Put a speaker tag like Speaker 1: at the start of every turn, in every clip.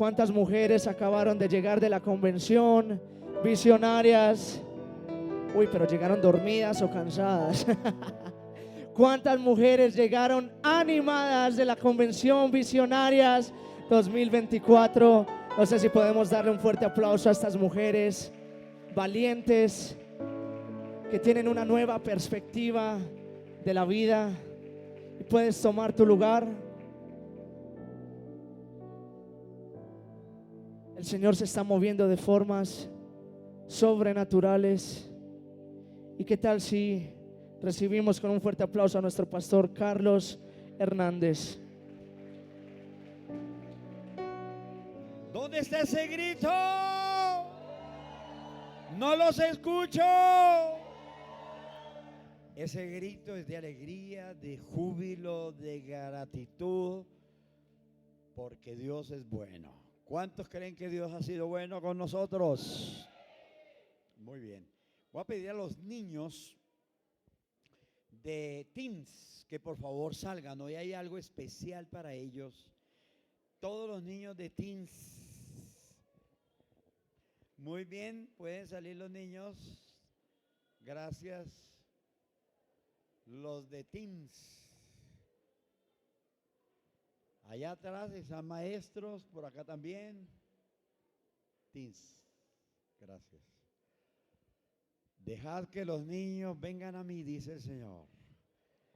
Speaker 1: ¿Cuántas mujeres acabaron de llegar de la convención? Visionarias. Uy, pero llegaron dormidas o cansadas. ¿Cuántas mujeres llegaron animadas de la convención Visionarias 2024? No sé si podemos darle un fuerte aplauso a estas mujeres valientes que tienen una nueva perspectiva de la vida. Y puedes tomar tu lugar. El Señor se está moviendo de formas sobrenaturales. ¿Y qué tal si recibimos con un fuerte aplauso a nuestro pastor Carlos Hernández?
Speaker 2: ¿Dónde está ese grito? No los escucho. Ese grito es de alegría, de júbilo, de gratitud, porque Dios es bueno. ¿Cuántos creen que Dios ha sido bueno con nosotros? Muy bien. Voy a pedir a los niños de teens que por favor salgan. Hoy hay algo especial para ellos. Todos los niños de teens. Muy bien, pueden salir los niños. Gracias. Los de teens. Allá atrás están maestros, por acá también. Teens. Gracias. Dejad que los niños vengan a mí, dice el Señor.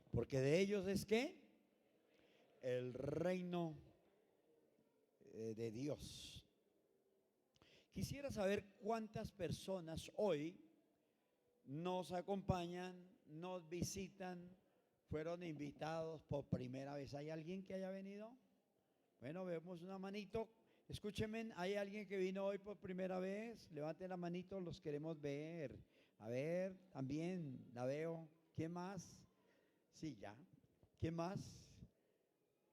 Speaker 2: Porque de ellos es ¿qué? El reino de Dios. Quisiera saber cuántas personas hoy nos acompañan, nos visitan, fueron invitados por primera vez. ¿Hay alguien que haya venido? Bueno, vemos una manito. Escúchenme, ¿hay alguien que vino hoy por primera vez? Levanten la manito, los queremos ver. A ver, también la veo. ¿Quién más? Sí, ya. ¿Quién más?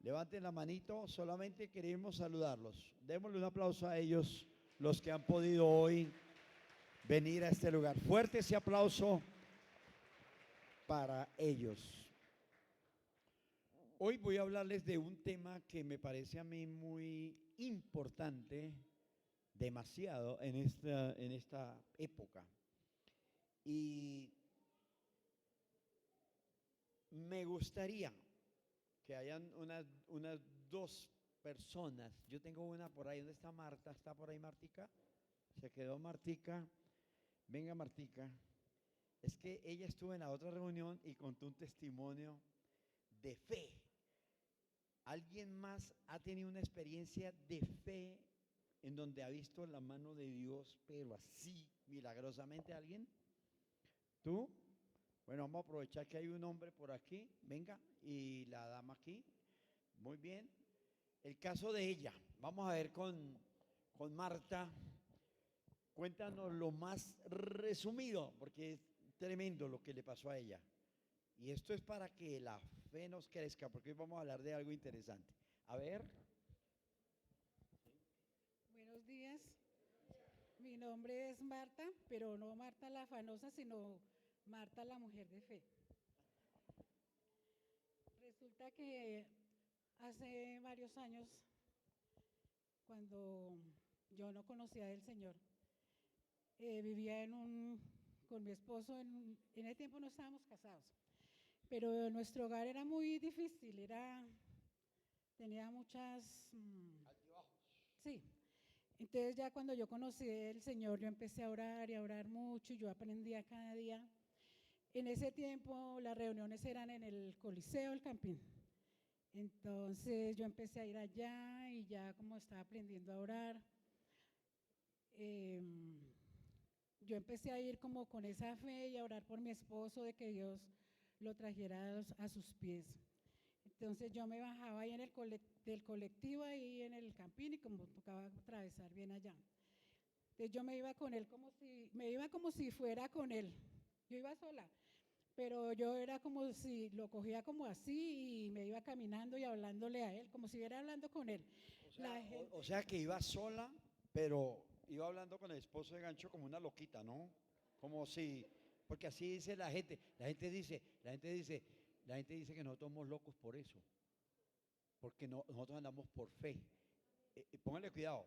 Speaker 2: Levanten la manito, solamente queremos saludarlos. Démosle un aplauso a ellos, los que han podido hoy venir a este lugar. Fuerte ese aplauso para ellos. Hoy voy a hablarles de un tema que me parece a mí muy importante, demasiado en esta época. Y me gustaría que hayan unas dos personas. Yo tengo una por ahí. ¿Dónde está Marta? ¿Está por ahí Martica? Se quedó Martica. Venga Martica. Es que ella estuvo en la otra reunión y contó un testimonio de fe. ¿Alguien más ha tenido una experiencia de fe en donde ha visto la mano de Dios, pero así, milagrosamente? ¿Alguien? ¿Tú? Bueno, vamos a aprovechar que hay un hombre por aquí. Venga, y la dama aquí. Muy bien. El caso de ella. Vamos a ver con Marta. Cuéntanos lo más resumido, porque es tremendo lo que le pasó a ella. Y esto es para que la fe nos crezca, porque hoy vamos a hablar de algo interesante. A ver.
Speaker 3: Buenos días, mi nombre es Marta, pero no Marta la afanosa, sino Marta la mujer de fe. Resulta que hace varios años, cuando yo no conocía del Señor, vivía con mi esposo, en ese tiempo no estábamos casados, pero nuestro hogar era muy difícil, tenía muchas, sí. Entonces ya cuando yo conocí al Señor, yo empecé a orar y a orar mucho y yo aprendía cada día. En ese tiempo las reuniones eran en el Coliseo, el Campín. Entonces yo empecé a ir allá y ya como estaba aprendiendo a orar, yo empecé a ir como con esa fe y a orar por mi esposo de que Dios lo trajera a sus pies. Entonces yo me bajaba ahí del colectivo ahí en el Campín y como tocaba atravesar bien allá. Entonces yo me iba con él me iba como si fuera con él. Yo iba sola, pero yo era como si lo cogía como así y me iba caminando y hablándole a él, como si estuviera hablando con él.
Speaker 2: O sea que iba sola, pero iba hablando con el esposo de gancho como una loquita, ¿no? Como si, porque así dice la gente. La gente dice que nosotros somos locos por eso, porque nosotros andamos por fe. póngale cuidado,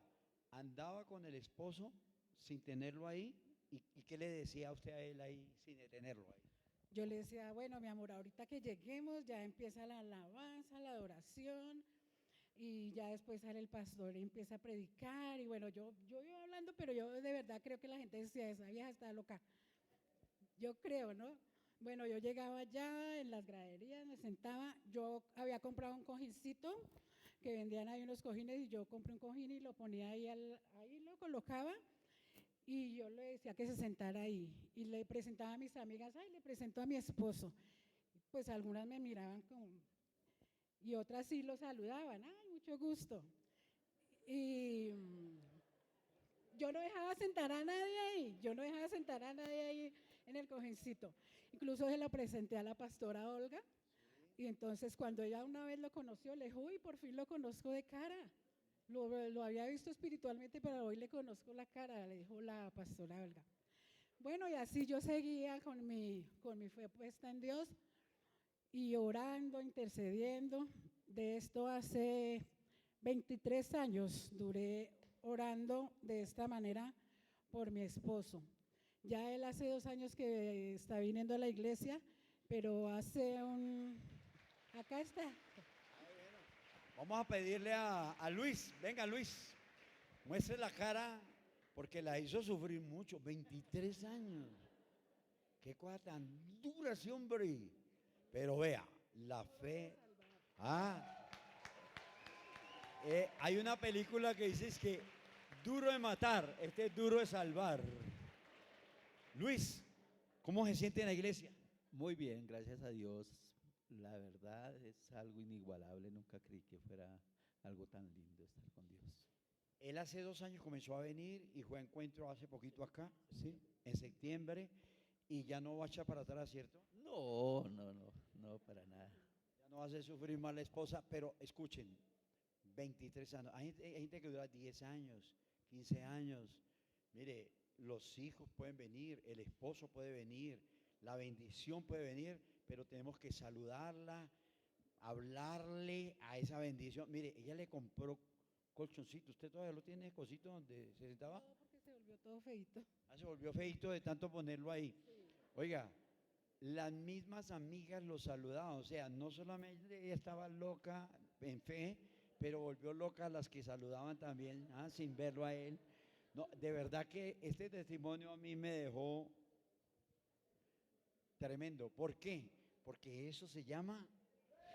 Speaker 2: andaba con el esposo sin tenerlo ahí, y ¿qué le decía a usted a él ahí sin tenerlo ahí?
Speaker 3: Yo le decía, bueno, mi amor, ahorita que lleguemos ya empieza la alabanza, la adoración, y ya después sale el pastor y empieza a predicar, y bueno, yo iba hablando, pero yo de verdad creo que la gente decía, esa vieja está loca. Yo creo, ¿no? Bueno, yo llegaba allá en las graderías, me sentaba, yo había comprado un cojincito, que vendían ahí unos cojines, y yo compré un cojín y lo ponía ahí, ahí lo colocaba, y yo le decía que se sentara ahí, y le presentaba a mis amigas, ay, le presento a mi esposo. Pues algunas me miraban como, y otras sí lo saludaban, ay, mucho gusto. Y yo no dejaba sentar a nadie ahí, yo no dejaba sentar a nadie ahí en el cojincito. Incluso se lo presenté a la pastora Olga, y entonces cuando ella una vez lo conoció, le dijo, uy, por fin lo conozco de cara. Lo había visto espiritualmente, pero hoy le conozco la cara, le dijo la pastora Olga. Bueno, y así yo seguía con mi fe puesta en Dios y orando, intercediendo. De esto hace 23 años duré orando de esta manera por mi esposo. Ya él hace 2 años que está viniendo a la iglesia, pero acá está.
Speaker 2: Vamos a pedirle a Luis, venga Luis, muestre la cara, porque la hizo sufrir mucho, 23 años. Qué cosa tan dura ese hombre. Pero vea, la fe. Hay una película que dice es que duro de matar, este es duro de salvar. Luis, ¿cómo se siente en la iglesia?
Speaker 4: Muy bien, gracias a Dios. La verdad es algo inigualable. Nunca creí que fuera algo tan lindo estar con Dios.
Speaker 2: Él hace 2 años comenzó a venir y fue a encuentro hace poquito acá, ¿sí? En septiembre, y ya no va a echar para atrás, ¿cierto?
Speaker 4: No, para nada.
Speaker 2: Ya no va a hacer sufrir más la esposa, pero escuchen, 23 años. Hay gente que dura 10 años, 15 años. Mire, los hijos pueden venir, el esposo puede venir, la bendición puede venir, pero tenemos que saludarla, hablarle a esa bendición. Mire, ella le compró colchoncito. ¿Usted todavía lo tiene, cosito donde se sentaba?
Speaker 3: No, porque se volvió todo feito.
Speaker 2: Se volvió feito de tanto ponerlo ahí.
Speaker 3: Sí.
Speaker 2: Oiga, las mismas amigas lo saludaban, o sea, no solamente ella estaba loca en fe, pero volvió loca a las que saludaban también, sin verlo a él. No, de verdad que este testimonio a mí me dejó tremendo. ¿Por qué? Porque eso se llama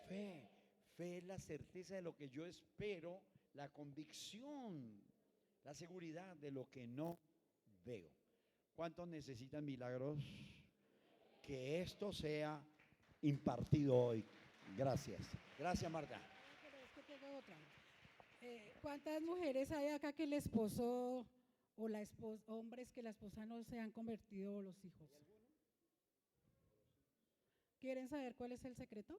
Speaker 2: fe. Fe es la certeza de lo que yo espero, la convicción, la seguridad de lo que no veo. ¿Cuántos necesitan milagros? Que esto sea impartido hoy. Gracias. Gracias, Marta.
Speaker 3: Pero es que tengo otra. ¿Cuántas mujeres hay acá que el esposo o la esposa, hombres que la esposa no se han convertido o los hijos? ¿Quieren saber cuál es el secreto?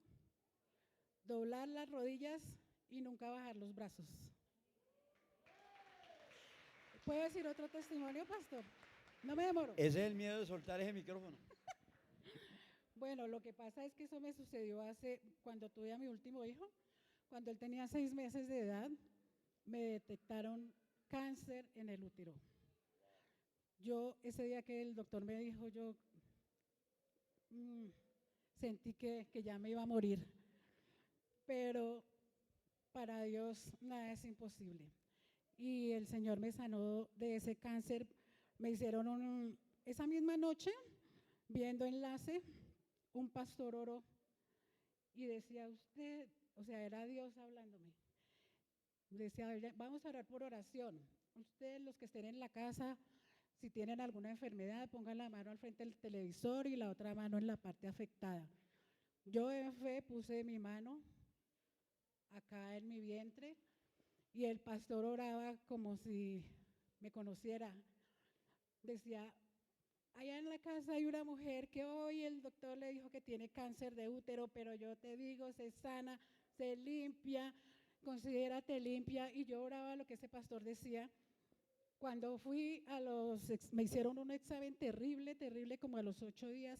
Speaker 3: Doblar las rodillas y nunca bajar los brazos. ¿Puedo decir otro testimonio, pastor? No me demoro.
Speaker 2: Ese es el miedo de soltar ese micrófono.
Speaker 3: Bueno, lo que pasa es que eso me sucedió cuando tuve a mi último hijo. Cuando él tenía 6 meses de edad, me detectaron cáncer en el útero. Yo, ese día que el doctor me dijo, yo sentí que ya me iba a morir. Pero para Dios nada es imposible. Y el Señor me sanó de ese cáncer. Me hicieron esa misma noche, viendo enlace, un pastor oró y decía, usted, o sea, era Dios hablándome. Decía, vamos a orar por oración. Ustedes, los que estén en la casa, si tienen alguna enfermedad, pongan la mano al frente del televisor y la otra mano en la parte afectada. Yo en fe puse mi mano acá en mi vientre y el pastor oraba como si me conociera. Decía, allá en la casa hay una mujer que hoy el doctor le dijo que tiene cáncer de útero, pero yo te digo, se sana, se limpia, considérate limpia. Y yo oraba lo que ese pastor decía. Cuando fui me hicieron un examen terrible, como a los 8 días.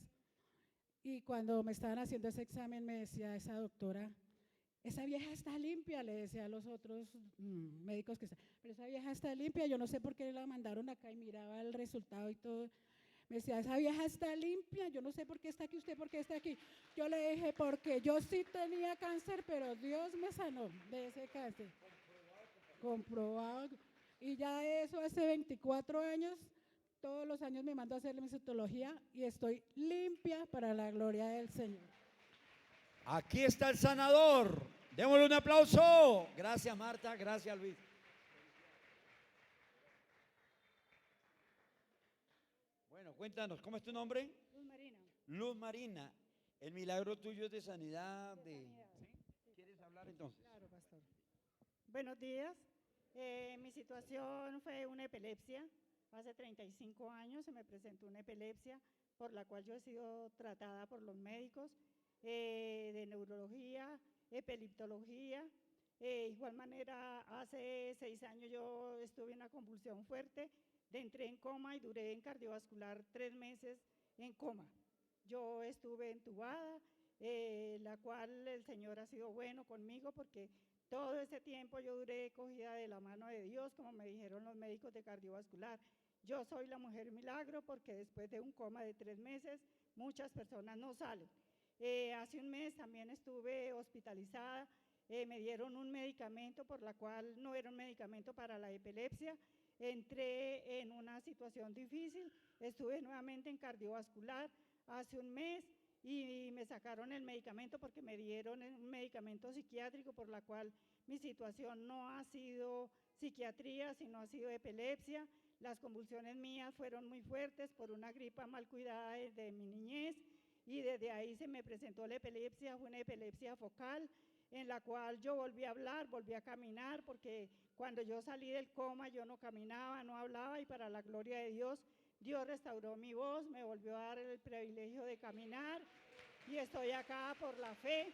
Speaker 3: Y cuando me estaban haciendo ese examen me decía esa doctora, esa vieja está limpia, le decía a los otros médicos que estaban, pero esa vieja está limpia, yo no sé por qué la mandaron acá y miraba el resultado y todo. Me decía, esa vieja está limpia, yo no sé por qué está aquí, usted por qué está aquí. Yo le dije, porque yo sí tenía cáncer, pero Dios me sanó de ese cáncer. Comprobado. Y ya eso hace 24 años, todos los años me mando a hacer mi citología y estoy limpia para la gloria del Señor.
Speaker 2: Aquí está el sanador. Démosle un aplauso. Gracias, Marta. Gracias, Luis. Bueno, cuéntanos, ¿cómo es tu nombre?
Speaker 5: Luz Marina.
Speaker 2: Luz Marina. El milagro tuyo es de sanidad.
Speaker 5: Sanidad.
Speaker 2: ¿Sí? ¿Quieres hablar entonces?
Speaker 5: Claro, pastor. Buenos días. Mi situación fue una epilepsia. Hace 35 años se me presentó una epilepsia por la cual yo he sido tratada por los médicos de neurología, epileptología. Igual manera, hace 6 años yo estuve en una convulsión fuerte, entré en coma y duré en cardiovascular 3 meses en coma. Yo estuve entubada, la cual el Señor ha sido bueno conmigo porque todo ese tiempo yo duré cogida de la mano de Dios, como me dijeron los médicos de cardiovascular. Yo soy la mujer milagro porque después de un coma de 3 meses, muchas personas no salen. Hace un mes también estuve hospitalizada, me dieron un medicamento por la cual no era un medicamento para la epilepsia. Entré en una situación difícil, estuve nuevamente en cardiovascular hace un mes y me sacaron el medicamento porque me dieron un medicamento psiquiátrico por la cual mi situación no ha sido psiquiatría, sino ha sido epilepsia. Las convulsiones mías fueron muy fuertes por una gripa mal cuidada desde mi niñez y desde ahí se me presentó la epilepsia, fue una epilepsia focal en la cual yo volví a hablar, volví a caminar, porque cuando yo salí del coma yo no caminaba, no hablaba y para la gloria de Dios, Dios restauró mi voz, me volvió a dar el privilegio de caminar y estoy acá por la fe.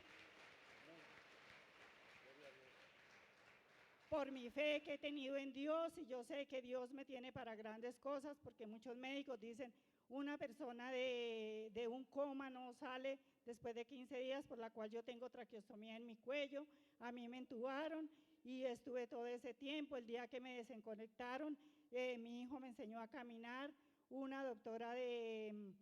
Speaker 5: Por mi fe que he tenido en Dios y yo sé que Dios me tiene para grandes cosas porque muchos médicos dicen una persona de un coma no sale después de 15 días, por la cual yo tengo traqueostomía en mi cuello, a mí me entubaron y estuve todo ese tiempo. El día que me desconectaron, mi hijo me enseñó a caminar, una doctora de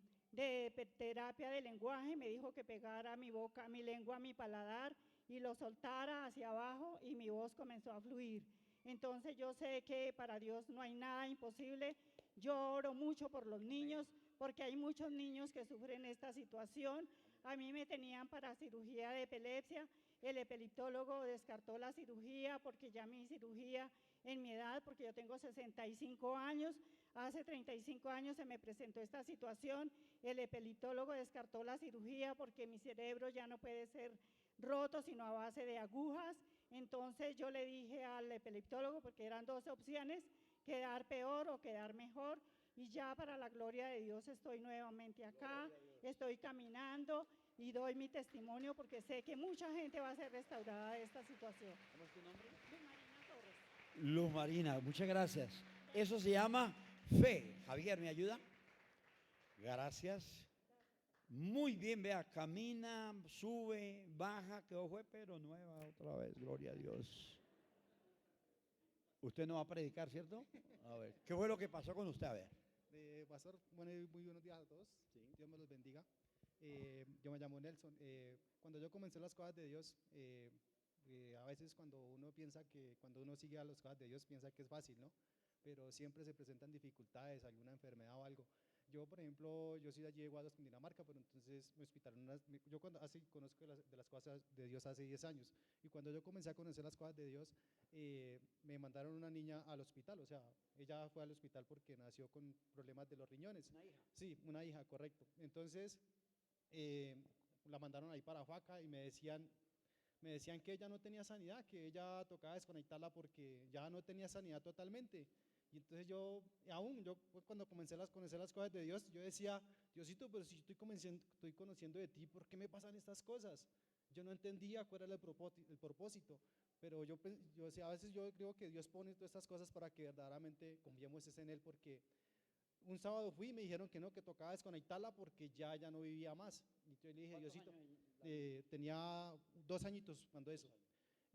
Speaker 5: terapia de lenguaje me dijo que pegara mi boca, mi lengua a mi paladar y lo soltara hacia abajo y mi voz comenzó a fluir. Entonces yo sé que para Dios no hay nada imposible. Yo oro mucho por los niños porque hay muchos niños que sufren esta situación. A mí me tenían para cirugía de epilepsia, el epileptólogo descartó la cirugía porque ya mi cirugía en mi edad, porque yo tengo 65 años, hace 35 años se me presentó esta situación, el epileptólogo descartó la cirugía porque mi cerebro ya no puede ser roto sino a base de agujas. Entonces yo le dije al epileptólogo, porque eran 2 opciones, quedar peor o quedar mejor, y ya para la gloria de Dios estoy nuevamente acá, estoy caminando y doy mi testimonio porque sé que mucha gente va a ser restaurada de esta situación.
Speaker 2: ¿Cómo es tu nombre?
Speaker 5: Luz Marina Torres.
Speaker 2: Luz Marina, muchas gracias. Eso se llama fe. Javier, ¿me ayuda? Gracias. Muy bien, vea, camina, sube, baja, quedó fue, pero nueva otra vez, gloria a Dios. Usted no va a predicar, ¿cierto? A ver, ¿qué fue lo que pasó con usted? A ver.
Speaker 6: Pastor, bueno, muy buenos días a todos. Dios me los bendiga. Yo me llamo Nelson. Cuando yo comencé las cosas de Dios, a veces cuando uno piensa que, cuando uno sigue a las cosas de Dios, piensa que es fácil, ¿no? Pero siempre se presentan dificultades, alguna enfermedad o algo. Yo, por ejemplo, yo soy de allí de Guadas, Cundinamarca, pero entonces me hospitalaron, yo cuando así conozco de las cosas de Dios hace 10 años, y cuando yo comencé a conocer las cosas de Dios, me mandaron una niña al hospital, o sea, ella fue al hospital porque nació con problemas de los riñones.
Speaker 2: ¿Una hija?
Speaker 6: Sí, una hija, correcto. Entonces, la mandaron ahí para Faca y me decían que ella no tenía sanidad, que ella tocaba desconectarla porque ya no tenía sanidad totalmente. Y entonces yo cuando comencé a conocer las cosas de Dios, yo decía, Diosito, pero si estoy conociendo de ti, ¿por qué me pasan estas cosas? Yo no entendía cuál era el propósito, pero yo decía, a veces yo creo que Dios pone todas estas cosas para que verdaderamente confiemos en Él, porque un sábado fui y me dijeron que no, que tocaba desconectarla porque ya no vivía más. Y yo le dije, Diosito, tenía 2 añitos cuando eso.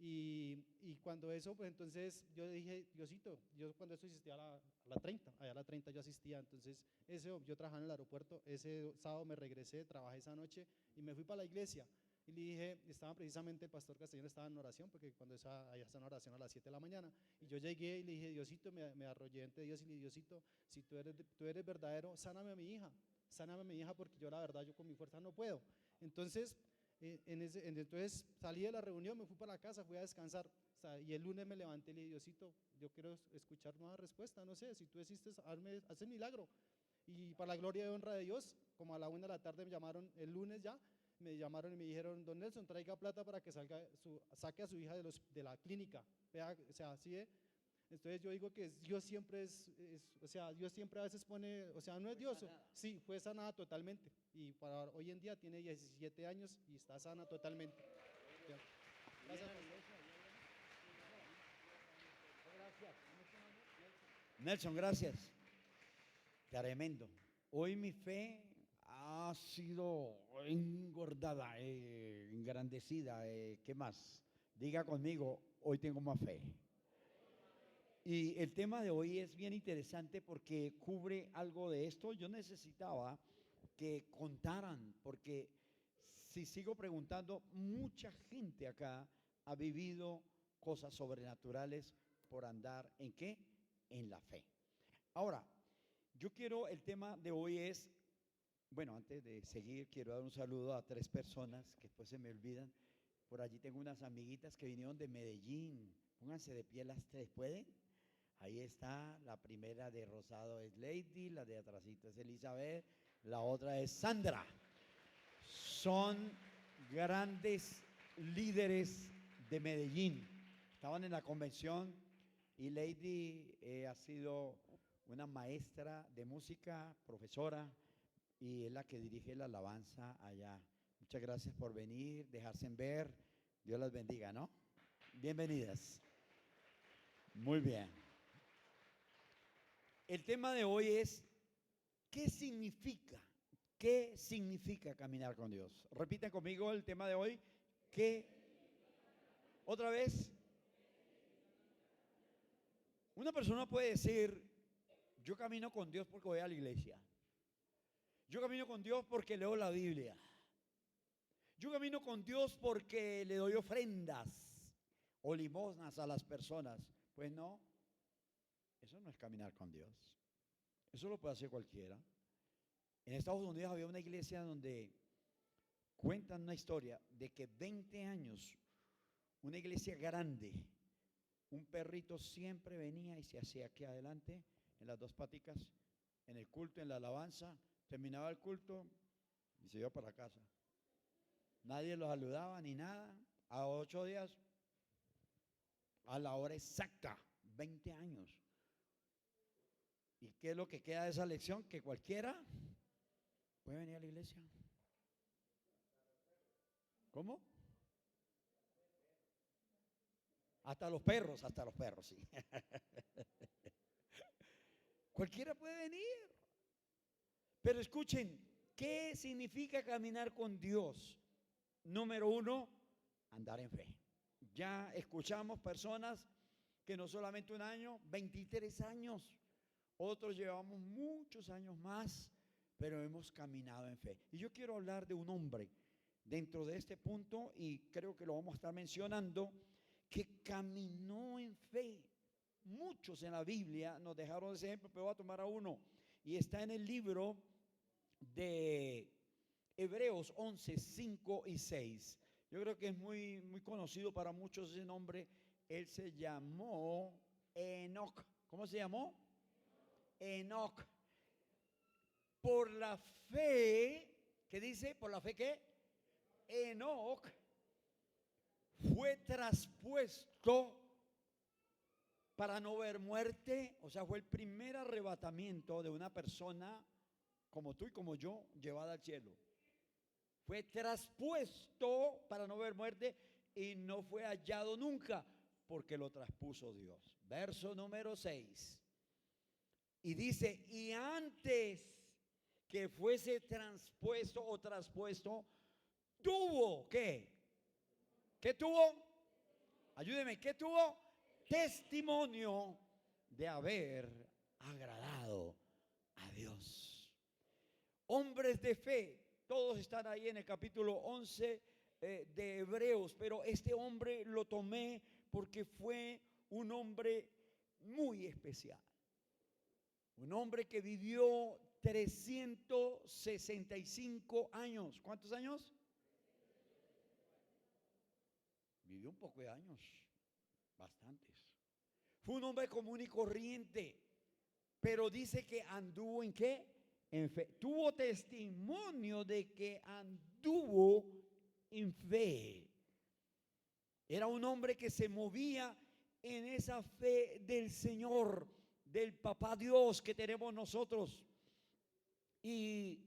Speaker 6: Y cuando eso, pues entonces yo dije, Diosito, yo cuando eso asistía a la 30, allá a la 30 yo asistía, entonces yo trabajaba en el aeropuerto, ese sábado me regresé, trabajé esa noche y me fui para la iglesia. Y le dije, estaba precisamente el pastor Castellón, estaba en oración, porque cuando allá está en oración a las 7 de la mañana, y yo llegué y le dije, Diosito, me arrollé ante Dios y le dije, Diosito, si tú eres verdadero, sáname a mi hija, porque yo la verdad, yo con mi fuerza no puedo. Entonces, entonces salí de la reunión, me fui para la casa, fui a descansar, o sea, y el lunes me levanté y le dije, Diosito, yo quiero escuchar nueva respuesta, no sé, si tú existes, haz el milagro. Y para la gloria y honra de Dios, como a la 1 de la tarde me llamaron el lunes ya, me llamaron y me dijeron, don Nelson, traiga plata para que saque a su hija de la clínica. Vea, o sea, así es. Entonces yo digo que Dios siempre o sea, Dios siempre a veces pone, o sea, no es Dios, sí, fue sanada totalmente. Y para hoy en día tiene 17 años y está sana totalmente. Ya. Gracias.
Speaker 2: Nelson, gracias. Tremendo. Hoy mi fe ha sido engordada, engrandecida. ¿Qué más? Diga conmigo, hoy tengo más fe. Y el tema de hoy es bien interesante porque cubre algo de esto. Yo necesitaba que contaran, porque si sigo preguntando, mucha gente acá ha vivido cosas sobrenaturales por andar ¿en qué? En la fe. Ahora, el tema de hoy es, bueno, antes de seguir, quiero dar un saludo a 3 personas que después se me olvidan. Por allí tengo unas amiguitas que vinieron de Medellín. Pónganse de pie las 3, ¿pueden? Ahí está, la primera de rosado es Lady, la de atrásito es Elizabeth, la otra es Sandra. Son grandes líderes de Medellín. Estaban en la convención y Lady ha sido una maestra de música, profesora, y es la que dirige la alabanza allá. Muchas gracias por venir, dejarse ver. Dios las bendiga, ¿no? Bienvenidas. Muy bien. El tema de hoy es, ¿qué significa caminar con Dios? Repiten conmigo el tema de hoy. ¿Qué? Otra vez. Una persona puede decir, yo camino con Dios porque voy a la iglesia. Yo camino con Dios porque leo la Biblia. Yo camino con Dios porque le doy ofrendas o limosnas a las personas. Pues no, eso no es caminar con Dios. Eso lo puede hacer cualquiera. En Estados Unidos había una iglesia donde cuentan una historia de que 20 años, una iglesia grande, un perrito siempre venía y se hacía aquí adelante, en las 2 paticas, en el culto, en la alabanza, terminaba el culto y se iba para casa. Nadie los saludaba ni nada. A 8 días, a la hora exacta, 20 años. ¿Y qué es lo que queda de esa lección? Que cualquiera puede venir a la iglesia. ¿Cómo? Hasta los perros, sí. Cualquiera puede venir. Pero escuchen, ¿qué significa caminar con Dios? Número 1, andar en fe. Ya escuchamos personas que no solamente 1 año, 23 años. Otros llevamos muchos años más, pero hemos caminado en fe. Y yo quiero hablar de un hombre dentro de este punto, y creo que lo vamos a estar mencionando, que caminó en fe. Muchos en la Biblia nos dejaron ese ejemplo, pero voy a tomar a uno. Y está en el libro de Hebreos 11, 5 y 6. Yo creo que es muy, muy conocido para muchos ese nombre. Él se llamó Enoc. ¿Cómo se llamó? Enoc. Por la fe, ¿qué dice? ¿Por la fe qué? Enoc fue traspuesto para no ver muerte. O sea, fue el primer arrebatamiento de una persona como tú y como yo, llevada al cielo. Fue traspuesto para no ver muerte y no fue hallado nunca, porque lo traspuso Dios. Verso número 6. Y dice, y antes que fuese traspuesto, tuvo, ¿qué? ¿Qué tuvo? Ayúdeme, ¿qué tuvo? Testimonio de haber agradado a Dios. Hombres de fe, todos están ahí en el capítulo 11 de Hebreos, pero este hombre lo tomé porque fue un hombre muy especial. Un hombre que vivió 365 años. ¿Cuántos años? Vivió un poco de años, bastantes. Fue un hombre común y corriente, pero dice que anduvo ¿en qué? En fe. Tuvo testimonio de que anduvo en fe. Era un hombre que se movía en esa fe del Señor, del Papá Dios que tenemos nosotros. Y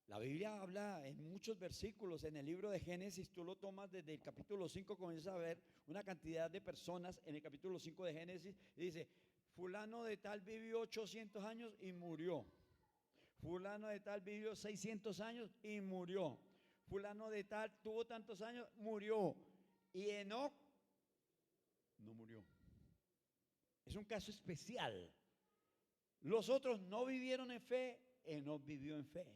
Speaker 2: la Biblia habla en muchos versículos. En el libro de Génesis, tú lo tomas desde el capítulo 5, comienzas a ver una cantidad de personas en el capítulo 5 de Génesis y dice, fulano de tal vivió 800 años y murió. Fulano de tal vivió 600 años y murió. Fulano de tal tuvo tantos años, murió. Y Enoc no murió. Es un caso especial. Los otros no vivieron en fe, Enoc vivió en fe.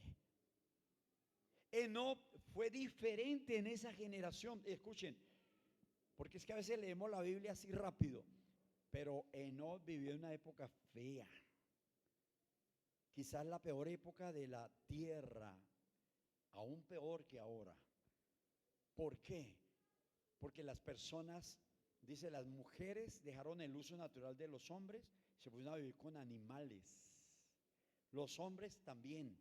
Speaker 2: Enoc fue diferente en esa generación. Escuchen, porque es que a veces leemos la Biblia así rápido, pero Enoc vivió en una época fea, quizás la peor época de la tierra, aún peor que ahora. ¿Por qué? Porque las personas, dice, las mujeres dejaron el uso natural de los hombres, se pusieron a vivir con animales. Los hombres también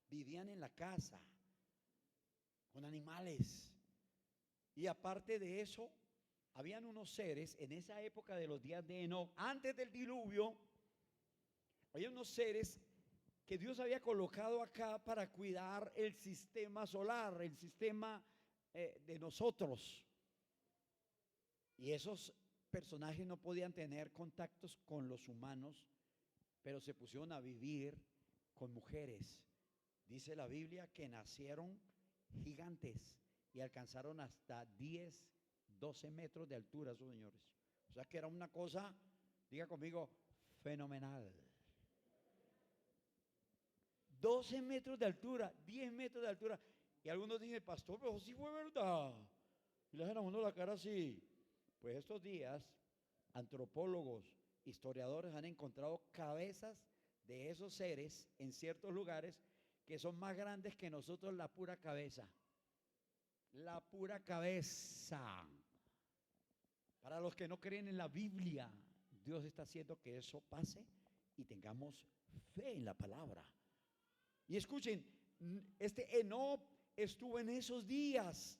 Speaker 2: vivían en la casa con animales. Y aparte de eso, habían unos seres en esa época de los días de Enoc, antes del diluvio, había unos seres que Dios había colocado acá para cuidar el sistema solar, el sistema de nosotros. Y esos personajes no podían tener contactos con los humanos, pero se pusieron a vivir con mujeres. Dice la Biblia que nacieron gigantes y alcanzaron hasta 10, 12 metros de altura, esos señores. O sea que era una cosa, diga conmigo, fenomenal. 12 metros de altura, 10 metros de altura. Y algunos dicen, pastor, pero sí fue verdad. Y le hacen a uno la cara así. Pues estos días, antropólogos, historiadores han encontrado cabezas de esos seres en ciertos lugares que son más grandes que nosotros, la pura cabeza. La pura cabeza. Para los que no creen en la Biblia, Dios está haciendo que eso pase y tengamos fe en la palabra. Y escuchen, este Enoc estuvo en esos días,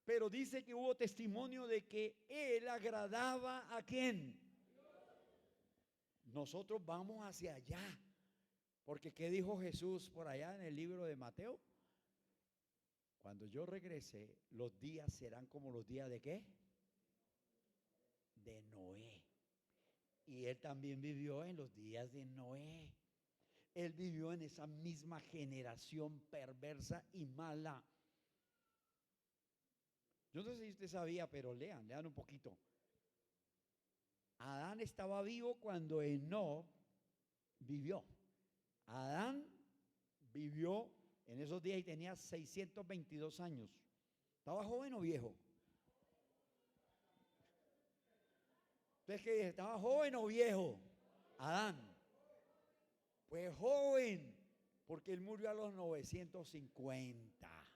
Speaker 2: pero dice que hubo testimonio de que él agradaba ¿a quién? Nosotros vamos hacia allá, porque ¿qué dijo Jesús por allá en el libro de Mateo? Cuando yo regrese, los días serán como los días ¿de qué? De Noé. Y él también vivió en los días de Noé. Él vivió en esa misma generación perversa y mala. Yo no sé si usted sabía, pero lean un poquito. Adán estaba vivo cuando Enoc vivió. Adán vivió en esos días y tenía 622 años. ¿Estaba joven o viejo? Entonces, ¿qué dije? ¿Estaba joven o viejo? Adán. Pues joven, porque él murió a los 950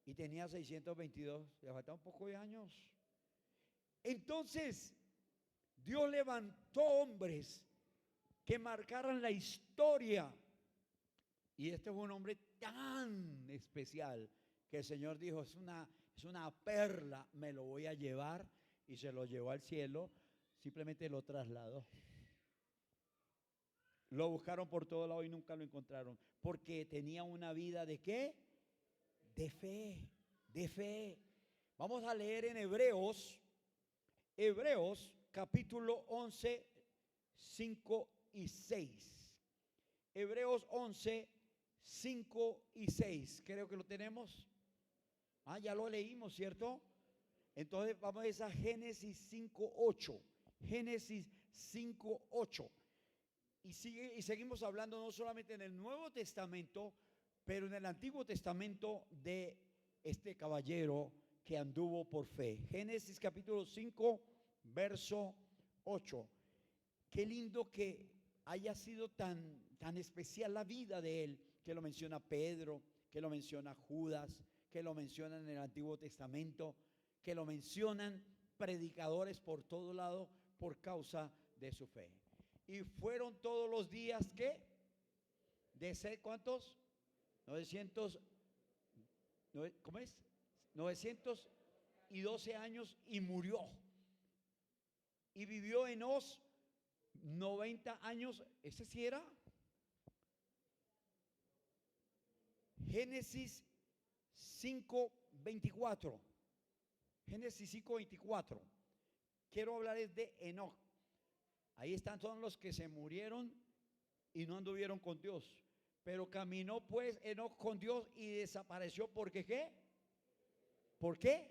Speaker 2: y tenía 622, le faltaba un poco de años. Entonces, Dios levantó hombres que marcaran la historia. Y este fue un hombre tan especial que el Señor dijo, es una perla, me lo voy a llevar, y se lo llevó al cielo, simplemente lo trasladó. Lo buscaron por todo lado y nunca lo encontraron, porque tenía una vida ¿de qué? De fe, de fe. Vamos a leer en Hebreos capítulo 11, 5 y 6. Hebreos 11, 5 y 6. Creo que lo tenemos. Ah, ya lo leímos, ¿cierto? Entonces vamos a esa Génesis 5:8. Génesis 5:8. Y seguimos hablando no solamente en el Nuevo Testamento, pero en el Antiguo Testamento de este caballero que anduvo por fe. Génesis capítulo 5, verso 8. Qué lindo que haya sido tan especial la vida de él, que lo menciona Pedro, que lo menciona Judas, que lo mencionan en el Antiguo Testamento, que lo mencionan predicadores por todo lado por causa de su fe. Y fueron todos los días que de ser, ¿cuántos? 900, ¿cómo es? 912 años y murió. Y vivió Enós 90 años. ¿Ese sí era? Génesis 5:24. Génesis 5:24. Quiero hablarles de Enoc. Ahí están todos los que se murieron y no anduvieron con Dios. Pero caminó pues Enoc con Dios y desapareció. ¿Por qué qué? ¿Por qué?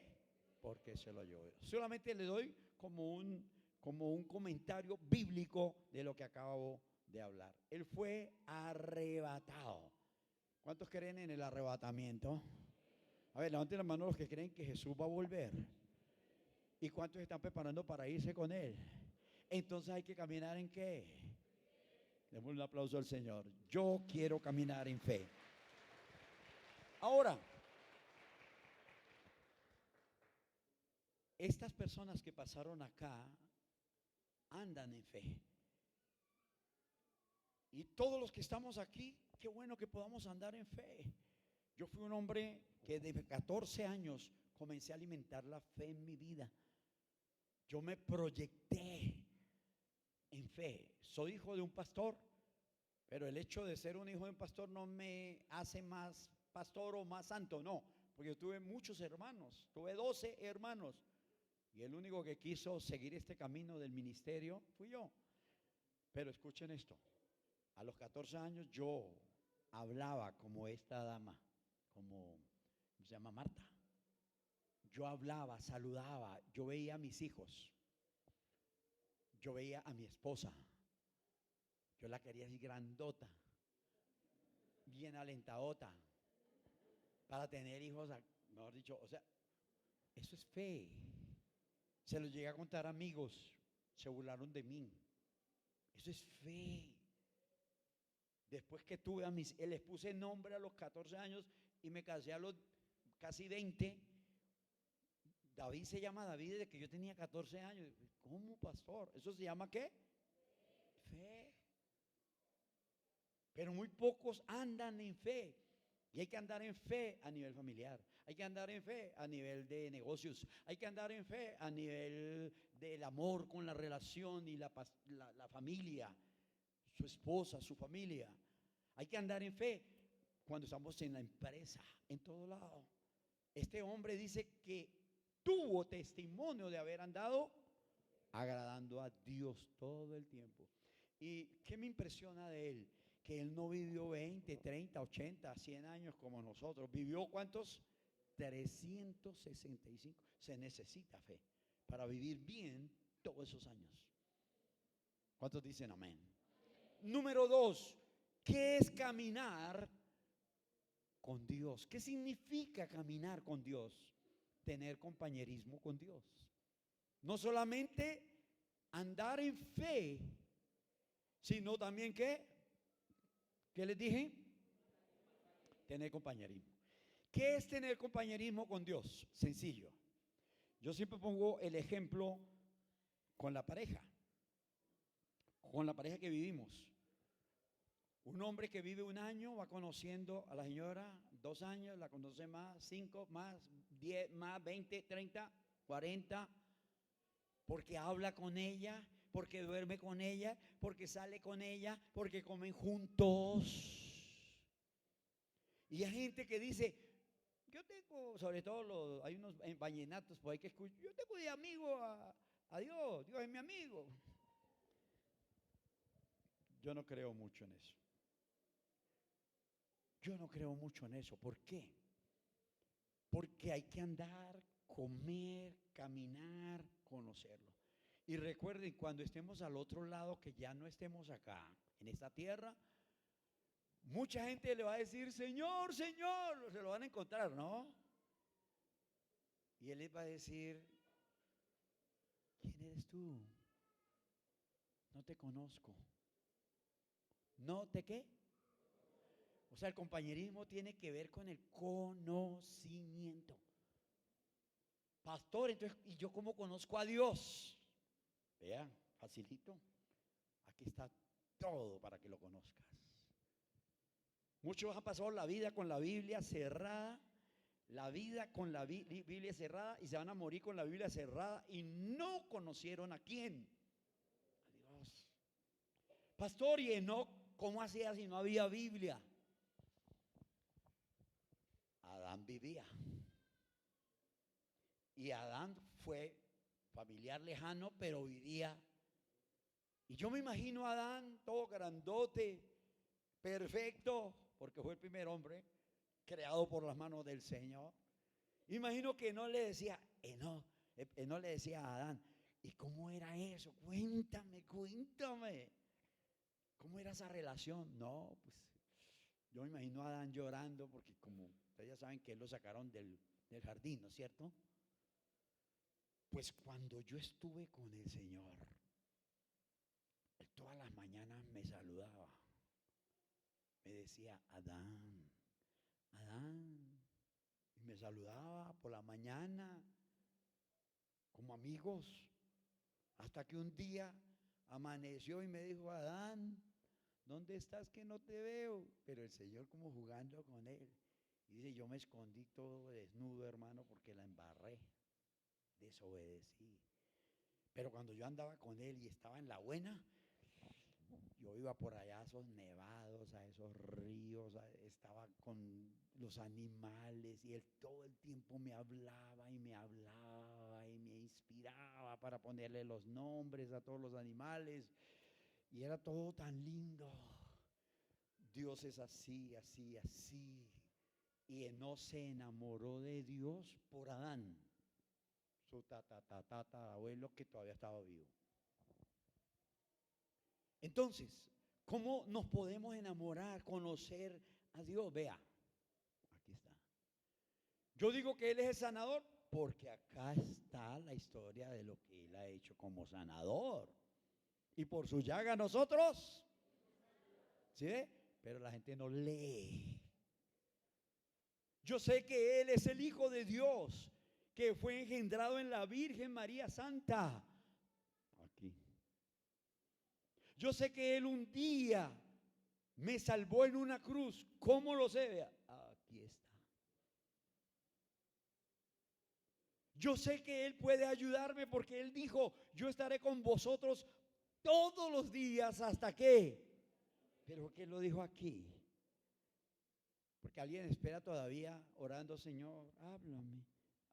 Speaker 2: Porque se lo llevó. Solamente le doy como un comentario bíblico de lo que acabo de hablar. Él fue arrebatado. ¿Cuántos creen en el arrebatamiento? A ver, levanten la mano los que creen que Jesús va a volver. ¿Y cuántos están preparando para irse con Él? Entonces hay que caminar ¿en qué? Demos un aplauso al Señor. Yo quiero caminar en fe. Ahora, estas personas que pasaron acá andan en fe. Y todos los que estamos aquí, qué bueno que podamos andar en fe. Yo fui un hombre que de 14 años comencé a alimentar la fe en mi vida. Yo me proyecté en fe. Soy hijo de un pastor, pero el hecho de ser un hijo de un pastor no me hace más pastor o más santo, no. Porque yo tuve muchos hermanos, tuve 12 hermanos. Y el único que quiso seguir este camino del ministerio fui yo. Pero escuchen esto. A los 14 años yo hablaba como esta dama, como se llama Marta. Yo hablaba, saludaba, yo veía a mis hijos, yo veía a mi esposa, yo la quería así grandota, bien alentadota, para tener hijos, mejor dicho, o sea, eso es fe. Se lo llegué a contar a amigos, se burlaron de mí. Eso es fe. Después que tuve les puse nombre a los 14 años y me casé a los casi 20. David se llama David desde que yo tenía 14 años. ¿Cómo, pastor? ¿Eso se llama qué? Fe. Pero muy pocos andan en fe. Y hay que andar en fe a nivel familiar. Hay que andar en fe a nivel de negocios. Hay que andar en fe a nivel del amor con la relación y la familia. Su esposa, su familia. Hay que andar en fe cuando estamos en la empresa, en todo lado. Este hombre dice que tuvo testimonio de haber andado agradando a Dios todo el tiempo. ¿Y qué me impresiona de él? Que él no vivió 20, 30, 80, 100 años como nosotros. ¿Vivió cuántos? 365. Se necesita fe para vivir bien todos esos años. ¿Cuántos dicen amén? Número 2, ¿qué es caminar con Dios? ¿Qué significa caminar con Dios? Tener compañerismo con Dios. No solamente andar en fe, sino también ¿qué les dije? Tener compañerismo. ¿Qué es tener compañerismo con Dios? Sencillo. Yo siempre pongo el ejemplo con la pareja. Con la pareja que vivimos. Un hombre que vive un año va conociendo a la señora 2 años, la conoce más, 5, más, 10, más, 20, 30, 40, porque habla con ella, porque duerme con ella, porque sale con ella, porque comen juntos. Y hay gente que dice, yo tengo, sobre todo hay unos vallenatos por ahí que escucho, yo tengo de amigo a Dios, Dios es mi amigo. Yo no creo mucho en eso. Yo no creo mucho en eso. ¿Por qué? porque hay que andar, comer, caminar, conocerlo. Y recuerden, cuando estemos al otro lado, que ya no estemos acá, en esta tierra, mucha gente le va a decir, Señor, Señor, se lo van a encontrar, ¿no? Y Él les va a decir, ¿quién eres tú? No te conozco. ¿No te qué? O sea, el compañerismo tiene que ver con el conocimiento. Pastor, entonces, ¿y yo cómo conozco a Dios? Vean, facilito. Aquí está todo para que lo conozcas. Muchos han pasado la vida con la Biblia cerrada, la vida con la Biblia cerrada, y se van a morir con la Biblia cerrada y no conocieron a quién. A Dios. Pastor, ¿y Enoc cómo hacía si no había Biblia? Adán vivía. Y Adán fue familiar lejano, pero vivía. Y yo me imagino a Adán todo grandote, perfecto, porque fue el primer hombre creado por las manos del Señor. Imagino que no le decía, no le decía a Adán, ¿y cómo era eso? Cuéntame. ¿Cómo era esa relación? No, pues yo me imagino a Adán llorando, porque como ustedes ya saben que él lo sacaron del jardín, ¿no es cierto? Pues cuando yo estuve con el Señor, él todas las mañanas me saludaba. Me decía, Adán, y me saludaba por la mañana como amigos, hasta que un día amaneció y me dijo, Adán, ¿dónde estás que no te veo? Pero el Señor como jugando con él. Y dice, yo me escondí todo desnudo, hermano, porque la embarré, desobedecí. Pero cuando yo andaba con él y estaba en la buena, yo iba por allá a esos nevados, a esos ríos, estaba con los animales y él todo el tiempo me hablaba y me inspiraba para ponerle los nombres a todos los animales y era todo tan lindo. Dios es así. Y Enoc se enamoró de Dios por Adán, su abuelo que todavía estaba vivo. Entonces, ¿cómo nos podemos enamorar, conocer a Dios? Vea, aquí está. Yo digo que Él es el sanador porque acá está la historia de lo que Él ha hecho como sanador. Y por su llaga nosotros, ¿sí ve? Pero la gente no lee. Yo sé que Él es el Hijo de Dios, que fue engendrado en la Virgen María Santa. Aquí. Yo sé que Él un día me salvó en una cruz. ¿Cómo lo sé? Vea, aquí está. Yo sé que Él puede ayudarme porque Él dijo, yo estaré con vosotros todos los días hasta que. Pero ¿qué lo dijo aquí? Porque alguien espera todavía orando, Señor,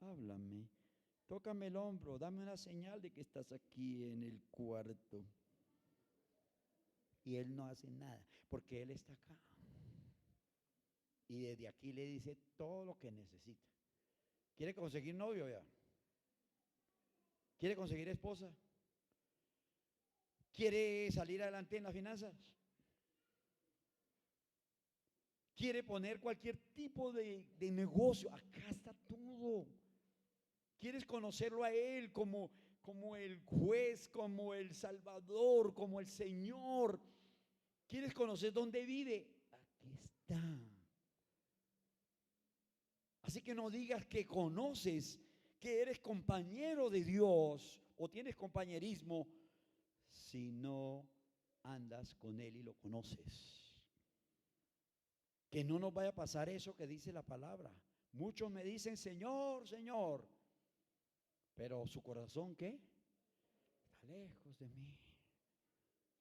Speaker 2: háblame, tócame el hombro, dame una señal de que estás aquí en el cuarto. Y Él no hace nada, porque Él está acá. Y desde aquí le dice todo lo que necesita. ¿Quiere conseguir novio ya? ¿Quiere conseguir esposa? ¿Quiere salir adelante en las finanzas? ¿Quiere poner cualquier tipo de negocio? Acá está todo. ¿Quieres conocerlo a Él como el juez, como el Salvador, como el Señor? ¿Quieres conocer dónde vive? Aquí está. Así que no digas que conoces, que eres compañero de Dios o tienes compañerismo si no andas con Él y lo conoces. Que no nos vaya a pasar eso que dice la palabra. Muchos me dicen, Señor, Señor, pero su corazón, ¿qué? Está lejos de mí.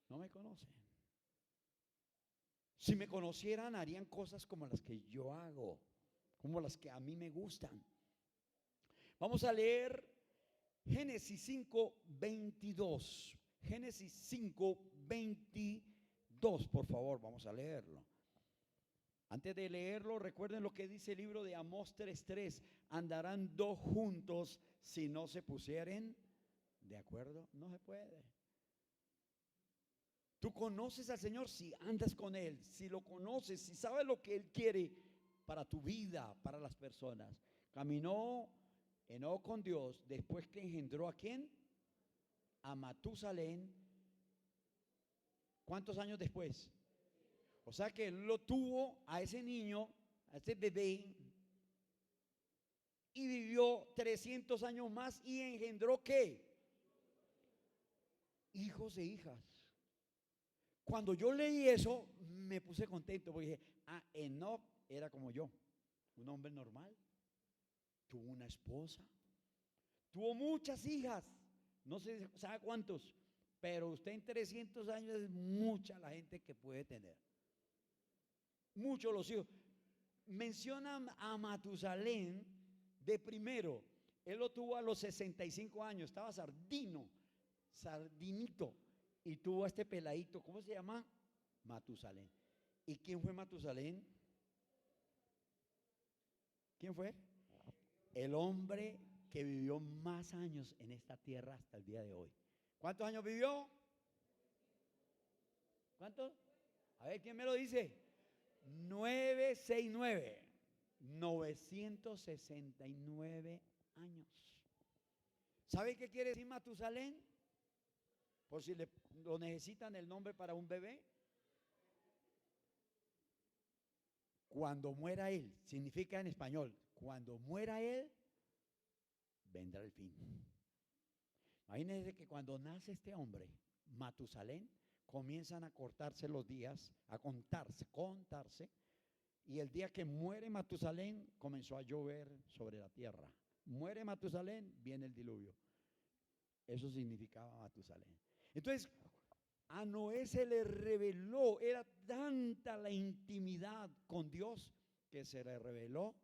Speaker 2: No me conocen. Si me conocieran, harían cosas como las que yo hago, como las que a mí me gustan. Vamos a leer Génesis 5:22. Génesis 5:22, por favor, vamos a leerlo. Antes de leerlo, recuerden lo que dice el libro de Amós 3:3. Andarán dos juntos si no se pusieren de acuerdo. No se puede. Tú conoces al Señor si andas con Él, si lo conoces, si sabes lo que Él quiere para tu vida, para las personas. Caminó Enoc con Dios después que engendró ¿a quién? A Matusalén. ¿Cuántos años después? O sea que él lo tuvo a ese niño, a ese bebé, y vivió 300 años más y engendró ¿qué? Hijos e hijas. Cuando yo leí eso, me puse contento porque dije, Enoc era como yo, un hombre normal. Tuvo una esposa, tuvo muchas hijas, no sé, ¿sabe cuántos? Pero usted en 300 años es mucha la gente que puede tener. Muchos los hijos. Mencionan a Matusalén de primero. Él lo tuvo a los 65 años. Estaba sardinito. Y tuvo a este peladito. ¿Cómo se llama? Matusalén. ¿Y quién fue Matusalén? ¿Quién fue? El hombre que vivió más años en esta tierra hasta el día de hoy. ¿Cuántos años vivió? ¿Cuántos? A ver, ¿quién me lo dice? 969 años. ¿Sabe qué quiere decir Matusalén? Por si lo necesitan el nombre para un bebé. Cuando muera él, significa en español, cuando muera él, vendrá el fin. Imagínense que cuando nace este hombre, Matusalén, comienzan a cortarse los días, a contarse, y el día que muere Matusalén comenzó a llover sobre la tierra. Muere Matusalén, viene el diluvio. Eso significaba Matusalén. Entonces, a Noé se le reveló, era tanta la intimidad con Dios que se le reveló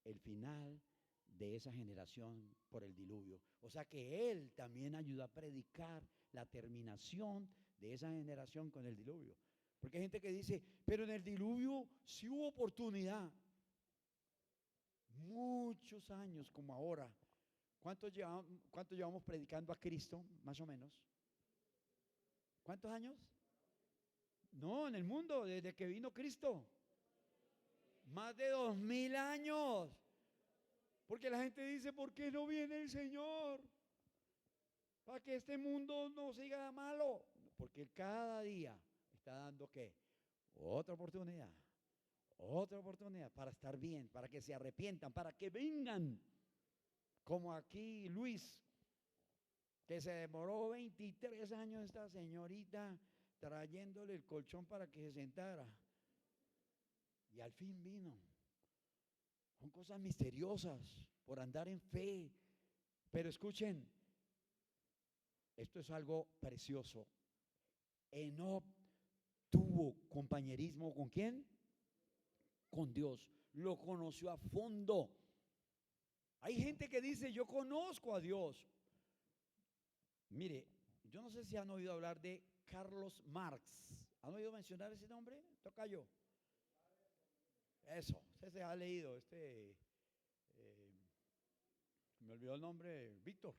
Speaker 2: el final de esa generación por el diluvio. O sea que él también ayudó a predicar la terminación de esa generación con el diluvio. Porque hay gente que dice, pero en el diluvio sí hubo oportunidad. Muchos años como ahora. ¿Cuánto llevamos predicando a Cristo? Más o menos. ¿Cuántos años? No, en el mundo, desde que vino Cristo. Más de 2000 años. Porque la gente dice, ¿por qué no viene el Señor? Para que este mundo no siga malo. Porque Él cada día está dando ¿qué? Otra oportunidad para estar bien, para que se arrepientan, para que vengan. Como aquí Luis, que se demoró 23 años esta señorita trayéndole el colchón para que se sentara. Y al fin vino. Son cosas misteriosas por andar en fe. Pero escuchen, esto es algo precioso. Enoc tuvo compañerismo ¿con quién? Con Dios. Lo conoció a fondo. Hay gente que dice, yo conozco a Dios. Mire, yo no sé si han oído hablar de Carlos Marx. ¿Han oído mencionar ese nombre? Toca yo. Eso, usted se ha leído. Me olvidó el nombre. Víctor.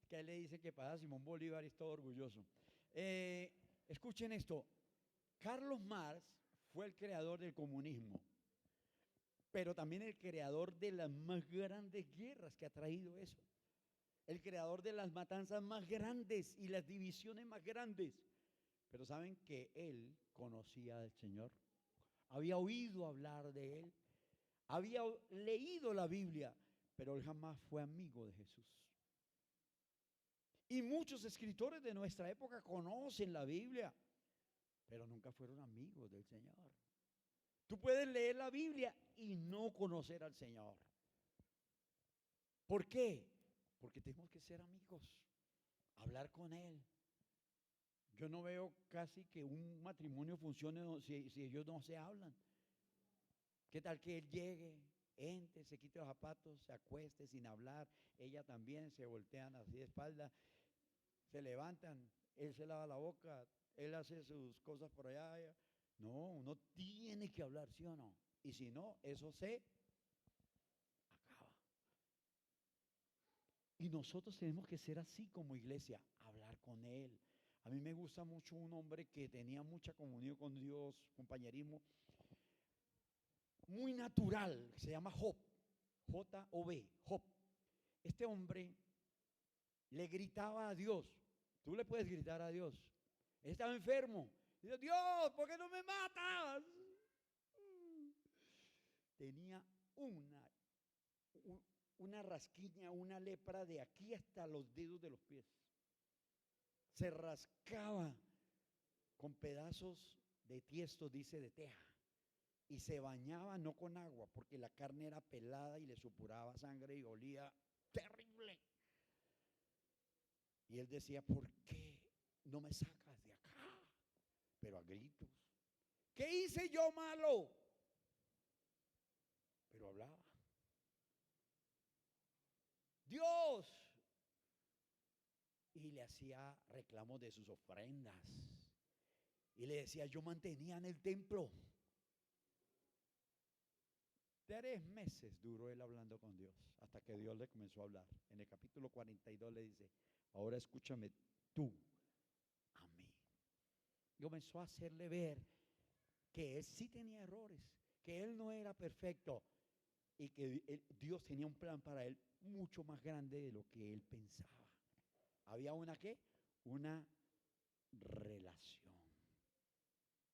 Speaker 2: Que él le dice que para Simón Bolívar y es todo orgulloso. Escuchen esto. Carlos Marx fue el creador del comunismo, pero también el creador de las más grandes guerras que ha traído eso. El creador de las matanzas más grandes y las divisiones más grandes. Pero saben que él conocía al Señor. Había oído hablar de él. Había leído la Biblia, pero él jamás fue amigo de Jesús. Y muchos escritores de nuestra época conocen la Biblia, pero nunca fueron amigos del Señor. Tú puedes leer la Biblia y no conocer al Señor. ¿Por qué? Porque tenemos que ser amigos, hablar con Él. Yo no veo casi que un matrimonio funcione si ellos no se hablan. ¿Qué tal que él llegue, entre, se quite los zapatos, se acueste sin hablar, ella también, se voltean así de espalda, se levantan, él se lava la boca, él hace sus cosas por allá. No, uno tiene que hablar, ¿sí o no? Y si no, eso se acaba. Y nosotros tenemos que ser así como iglesia, hablar con Él. A mí me gusta mucho un hombre que tenía mucha comunión con Dios, compañerismo, muy natural, que se llama Job, J-O-B, Job. Este hombre le gritaba a Dios. Tú le puedes gritar a Dios. Él estaba enfermo. Dice, Dios, ¿por qué no me matas? Tenía una rasquiña, una lepra de aquí hasta los dedos de los pies. Se rascaba con pedazos de tiesto, dice, de teja. Y se bañaba no con agua, porque la carne era pelada y le supuraba sangre y olía terrible. Y él decía, ¿por qué no me sacas de acá? Pero a gritos. ¿Qué hice yo malo? Pero hablaba. Dios. Y le hacía reclamos de sus ofrendas. Y le decía, yo mantenía en el templo. 3 meses duró él hablando con Dios, hasta que Dios le comenzó a hablar. En el capítulo 42 le dice, ahora escúchame tú a mí. Y comenzó a hacerle ver que él sí tenía errores, que él no era perfecto y que Dios tenía un plan para él mucho más grande de lo que él pensaba. Había una ¿qué? Una relación.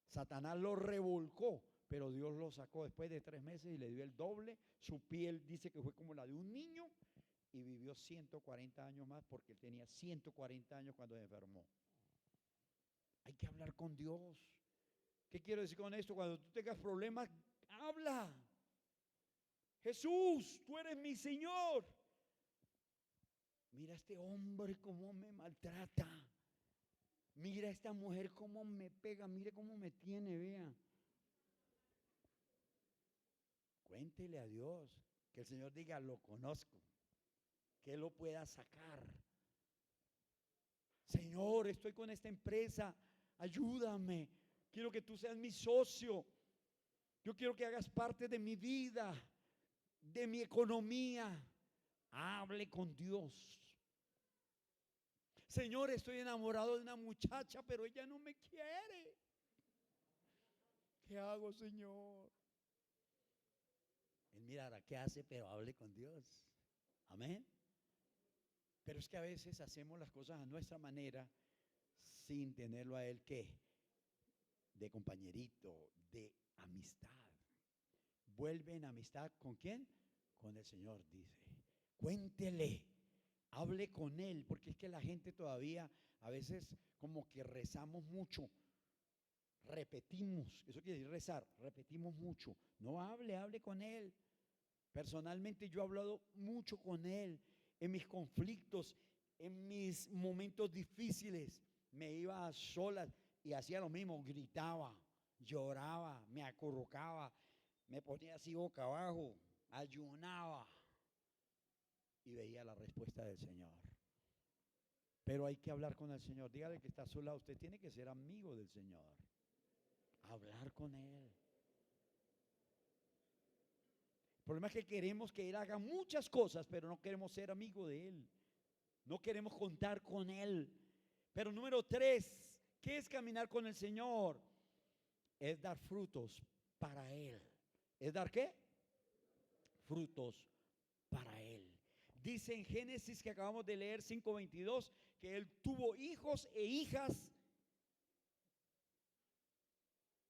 Speaker 2: Satanás lo revolcó, pero Dios lo sacó después de 3 meses y le dio el doble. Su piel dice que fue como la de un niño y vivió 140 años más porque él tenía 140 años cuando se enfermó. Hay que hablar con Dios. ¿Qué quiero decir con esto? Cuando tú tengas problemas, habla. Jesús, tú eres mi Señor. Mira a este hombre cómo me maltrata. Mira a esta mujer cómo me pega. Mire cómo me tiene, vea. Cuéntele a Dios, que el Señor diga, lo conozco, que Él lo pueda sacar. Señor, estoy con esta empresa, ayúdame, quiero que tú seas mi socio, yo quiero que hagas parte de mi vida, de mi economía. Hable con Dios. Señor, estoy enamorado de una muchacha, pero ella no me quiere. ¿Qué hago, Señor? Él mirará qué hace, pero hable con Dios. Amén. Pero es que a veces hacemos las cosas a nuestra manera sin tenerlo a Él, ¿qué? De compañerito, de amistad. Vuelve en amistad ¿con quién? Con el Señor, dice. Cuéntele, hable con Él, porque es que la gente todavía a veces como que rezamos mucho. Repetimos, eso quiere decir rezar, repetimos mucho. No hable con Él. Personalmente yo he hablado mucho con Él en mis conflictos, en mis momentos difíciles. Me iba a solas y hacía lo mismo, gritaba, lloraba, me acurrucaba, me ponía así boca abajo, ayunaba y veía la respuesta del Señor. Pero hay que hablar con el Señor. Dígale que está a su lado, usted tiene que ser amigo del Señor. Hablar con Él. El problema es que queremos que Él haga muchas cosas, pero no queremos ser amigo de Él. No queremos contar con Él. Pero número 3, ¿qué es caminar con el Señor? Es dar frutos para Él. ¿Es dar qué? Frutos para Él. Dice en Génesis que acabamos de leer 5:22 que Él tuvo hijos e hijas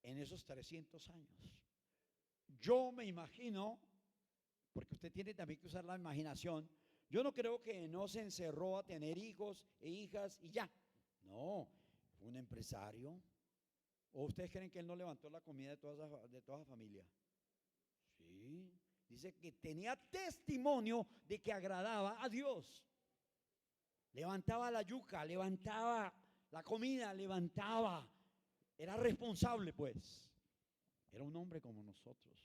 Speaker 2: en esos 300 años. Yo me imagino, porque usted tiene también que usar la imaginación, yo no creo que no se encerró a tener hijos e hijas y ya. No, fue un empresario. ¿O ustedes creen que él no levantó la comida de toda la familia? Sí, dice que tenía testimonio de que agradaba a Dios. Levantaba la yuca, levantaba la comida, levantaba. Era responsable, pues. Era un hombre como nosotros,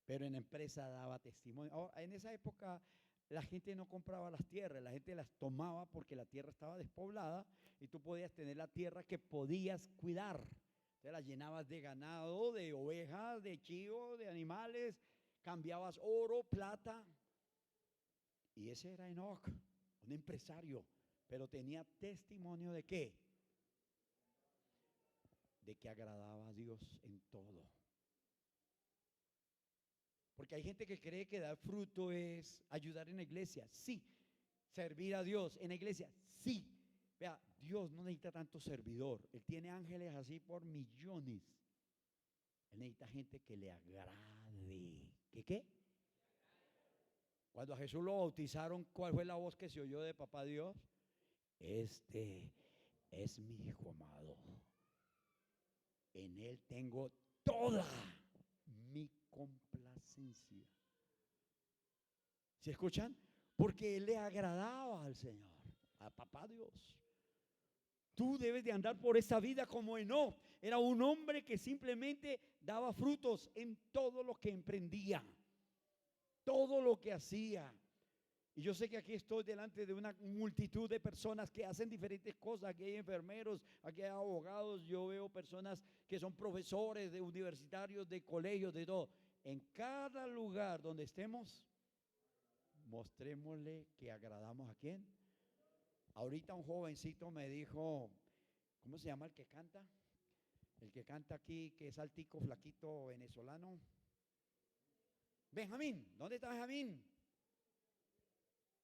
Speaker 2: pero en la empresa daba testimonio. Ahora, en esa época la gente no compraba las tierras, la gente las tomaba porque la tierra estaba despoblada y tú podías tener la tierra que podías cuidar. Entonces la llenabas de ganado, de ovejas, de chivo, de animales, cambiabas oro, plata. Y ese era Enoc, un empresario, pero tenía testimonio ¿de qué? De que agradaba a Dios en todo. Porque hay gente que cree que dar fruto es ayudar en la iglesia. Sí. Servir a Dios en la iglesia. Sí. Vea, Dios no necesita tanto servidor. Él tiene ángeles así por millones. Él necesita gente que le agrade. ¿Qué qué? Cuando a Jesús lo bautizaron, ¿cuál fue la voz que se oyó de papá Dios? Este es mi hijo amado. En él tengo toda mi complacencia. ¿Se escuchan? Porque él le agradaba al Señor, a papá Dios. Tú debes de andar por esta vida como Enoc. Era un hombre que simplemente daba frutos en todo lo que emprendía, todo lo que hacía. Y yo sé que aquí estoy delante de una multitud de personas que hacen diferentes cosas. Aquí hay enfermeros, aquí hay abogados, yo veo personas que son profesores de universitarios, de colegios, de todo. En cada lugar donde estemos, mostrémosle que agradamos a quién. Ahorita un jovencito me dijo, ¿cómo se llama el que canta? El que canta aquí, que es altico, flaquito, venezolano. Benjamín, ¿dónde está Benjamín?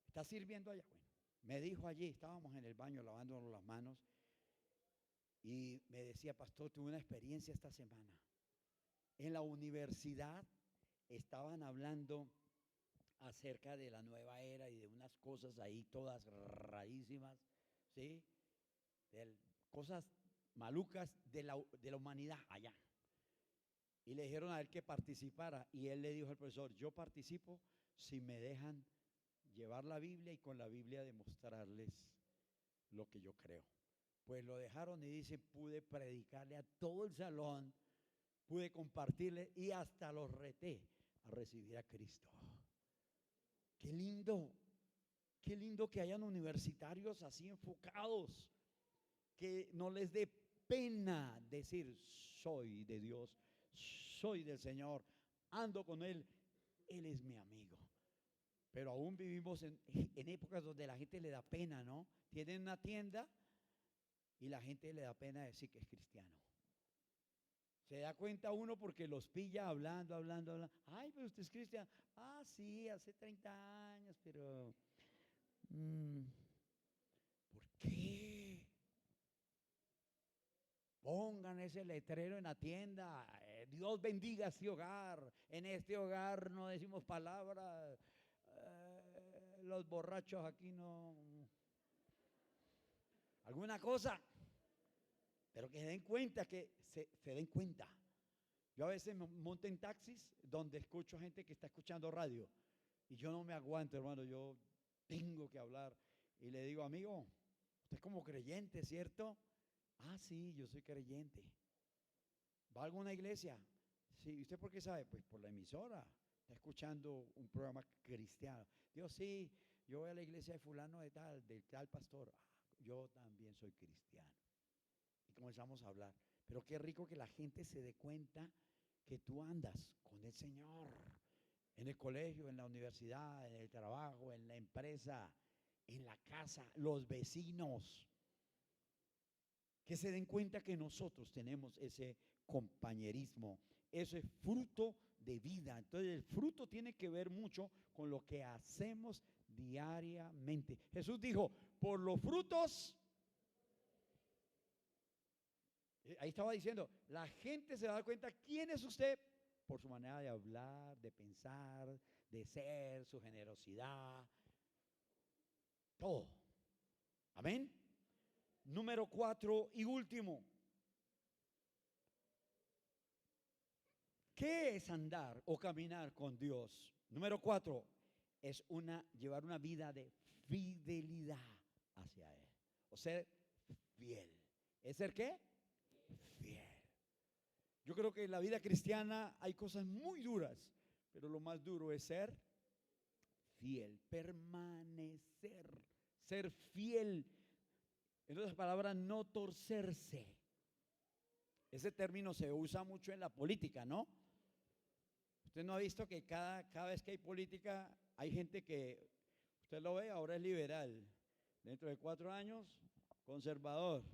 Speaker 2: Está sirviendo allá. Bueno, me dijo allí, estábamos en el baño lavándonos las manos y me decía, pastor, tuve una experiencia esta semana. En la universidad estaban hablando acerca de la nueva era y de unas cosas ahí todas rarísimas, ¿sí? Cosas malucas de la humanidad allá. Y le dijeron a él que participara y él le dijo al profesor, yo participo si me dejan llevar la Biblia y con la Biblia demostrarles lo que yo creo. Pues lo dejaron y dice, pude predicarle a todo el salón, pude compartirle y hasta los reté a recibir a Cristo. Qué lindo que hayan universitarios así enfocados, que no les dé pena decir, soy de Dios, soy del Señor, ando con Él, Él es mi amigo. Pero aún vivimos en épocas donde la gente le da pena, ¿no? Tienen una tienda y la gente le da pena decir que es cristiano. Se da cuenta uno porque los pilla hablando. Ay, pero usted es cristiano. Ah, sí, hace 30 años, pero ¿por qué? Pongan ese letrero en la tienda. Dios bendiga este hogar. En este hogar no decimos palabras. Los borrachos aquí no. Alguna cosa. Pero que se den cuenta, se den cuenta. Yo a veces me monto en taxis donde escucho gente que está escuchando radio. Y yo no me aguanto, hermano. Yo tengo que hablar. Y le digo, amigo, usted es como creyente, ¿cierto? Ah, sí, yo soy creyente. ¿Va a alguna iglesia? Sí, ¿usted por qué sabe? Pues por la emisora. Está escuchando un programa cristiano. Digo, sí, yo voy a la iglesia de fulano de tal, del tal pastor. Ah, yo también soy cristiano. Y comenzamos a hablar. Pero qué rico que la gente se dé cuenta que tú andas con el Señor. En el colegio, en la universidad, en el trabajo, en la empresa, en la casa, los vecinos. Que se den cuenta que nosotros tenemos ese compañerismo, ese fruto de vida. Entonces el fruto tiene que ver mucho con lo que hacemos diariamente. Jesús dijo, por los frutos, ahí estaba diciendo, la gente se va a dar cuenta quién es usted por su manera de hablar, de pensar, de ser, su generosidad, todo. Amén. Número 4 y último. ¿Qué es andar o caminar con Dios? Número 4 es llevar una vida de fidelidad hacia Él. O ser fiel. ¿Es ser qué? Fiel. Yo creo que en la vida cristiana hay cosas muy duras, pero lo más duro es ser fiel, permanecer, ser fiel. En otras palabras, no torcerse. Ese término se usa mucho en la política, ¿no? Usted no ha visto que cada vez que hay política, hay gente que, usted lo ve, ahora es liberal. Dentro de 4 años, conservador.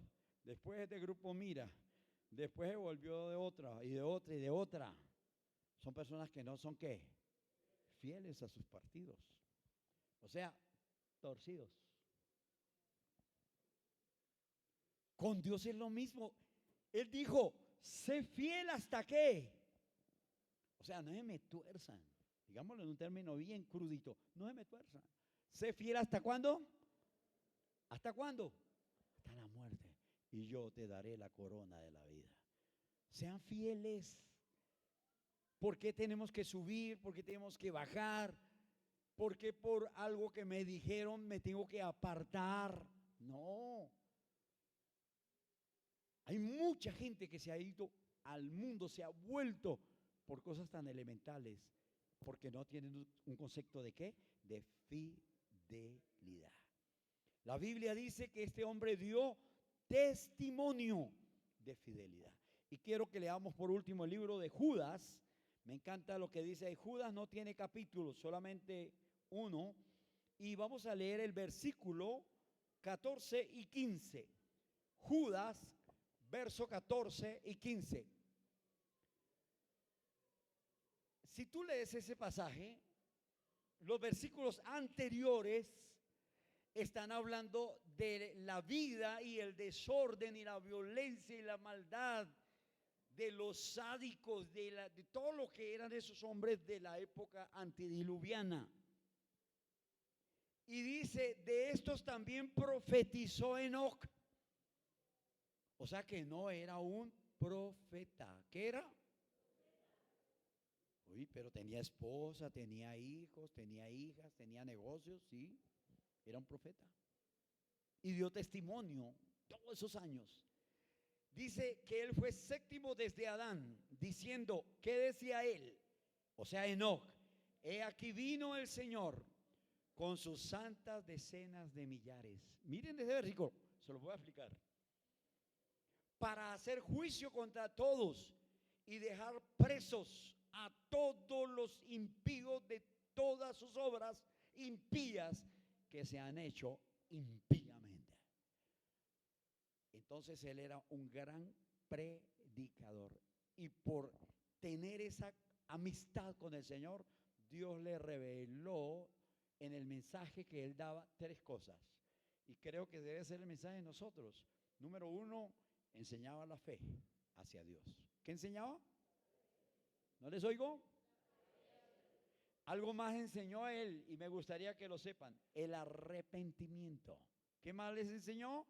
Speaker 2: Después de grupo Mira. Después se volvió de otra, y de otra, y de otra. Son personas que no son, ¿qué? Fieles a sus partidos. O sea, torcidos. Con Dios es lo mismo. Él dijo, sé fiel hasta qué. O sea, no se me tuerzan. Digámoslo en un término bien crudito. No se me tuerzan. Sé fiel hasta cuándo. ¿Hasta cuándo? Hasta la muerte. Y yo te daré la corona de la vida. Sean fieles. ¿Por qué tenemos que subir? ¿Por qué tenemos que bajar? ¿Por qué por algo que me dijeron me tengo que apartar? No. Hay mucha gente que se ha ido al mundo, se ha vuelto por cosas tan elementales, porque no tienen un concepto de ¿qué? De fidelidad. La Biblia dice que este hombre dio testimonio de fidelidad. Y quiero que leamos por último el libro de Judas. Me encanta lo que dice. Judas no tiene capítulos, solamente uno. Y vamos a leer el versículo 14 y 15. Judas, verso 14 y 15. Si tú lees ese pasaje, los versículos anteriores están hablando de la vida y el desorden y la violencia y la maldad de los sádicos, de todo lo que eran esos hombres de la época antediluviana. Y dice, de estos también profetizó Enoc. O sea que no era un profeta. ¿Qué era? Uy, pero tenía esposa, tenía hijos, tenía hijas, tenía negocios, sí. Era un profeta. Y dio testimonio todos esos años. Dice que él fue séptimo desde Adán, diciendo, ¿qué decía él? O sea, Enoc, he aquí vino el Señor con sus santas decenas de millares. Miren ese versículo, se lo voy a explicar. Para hacer juicio contra todos y dejar presos a todos los impíos de todas sus obras impías que se han hecho impíamente. Entonces él era un gran predicador y por tener esa amistad con el Señor, Dios le reveló en el mensaje que él daba 3 cosas. Y creo que debe ser el mensaje de nosotros. Número 1, enseñaba la fe hacia Dios. ¿Qué enseñaba? ¿No les oigo? Algo más enseñó a él y me gustaría que lo sepan, el arrepentimiento. ¿Qué más les enseñó?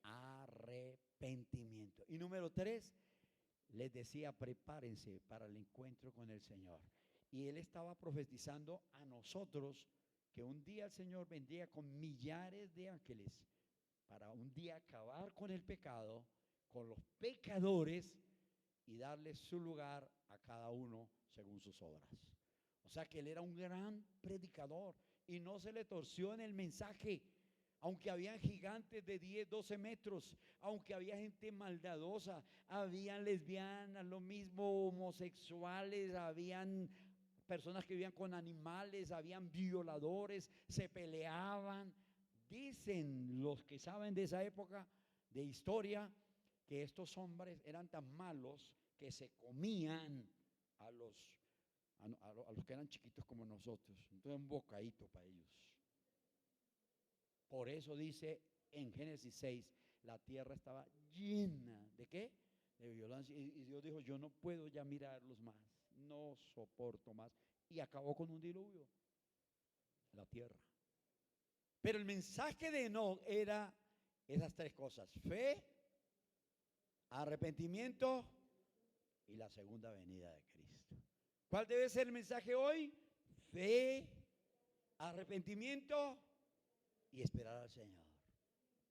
Speaker 2: Arrepentimiento. Y número 3, les decía, prepárense para el encuentro con el Señor. Y él estaba profetizando a nosotros que un día el Señor vendría con millares de ángeles para un día acabar con el pecado, con los pecadores y darles su lugar a cada uno según sus obras. O sea que él era un gran predicador y no se le torció en el mensaje. Aunque habían gigantes de 10, 12 metros, aunque había gente maldadosa, habían lesbianas, lo mismo homosexuales, habían personas que vivían con animales, habían violadores, se peleaban. Dicen los que saben de esa época de historia que estos hombres eran tan malos que se comían a los que eran chiquitos como nosotros. Entonces un bocadito para ellos. Por eso dice en Génesis 6, la tierra estaba llena ¿de qué? De violencia. Y Dios dijo, yo no puedo ya mirarlos más, no soporto más. Y acabó con un diluvio la tierra. Pero el mensaje de Enoc era esas 3 cosas: fe, arrepentimiento y la segunda venida de Cristo. ¿Cuál debe ser el mensaje hoy? Fe, arrepentimiento y esperar al Señor.